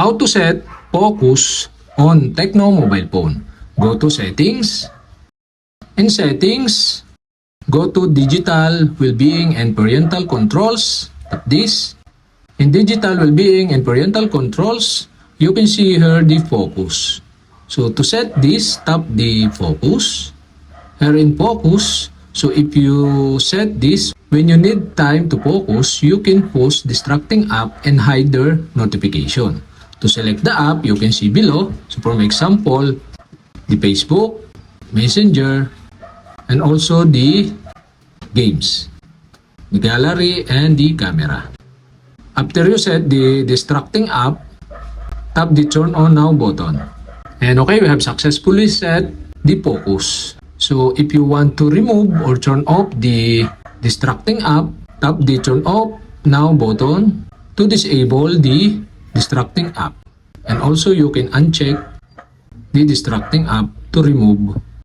how to set focus on Tecno mobile phone. Go to settings. In settings, go to digital well-being and parental controls. Tap this. In digital well-being and parental controls, you can see here the focus. So to set this, tap the focus. Here in focus, so if you set this, when you need time to focus, you can pause distracting app and hide their notification. To select the app, you can see below. So for example, the Facebook, Messenger, and also the games, the gallery, and the camera. After you set the distracting app, tap the turn on now button. And okay, we have successfully set the focus. So if you want to remove or turn off the distracting app, tap the turn off now button to disable the distracting app. And also you can uncheck the distracting app to remove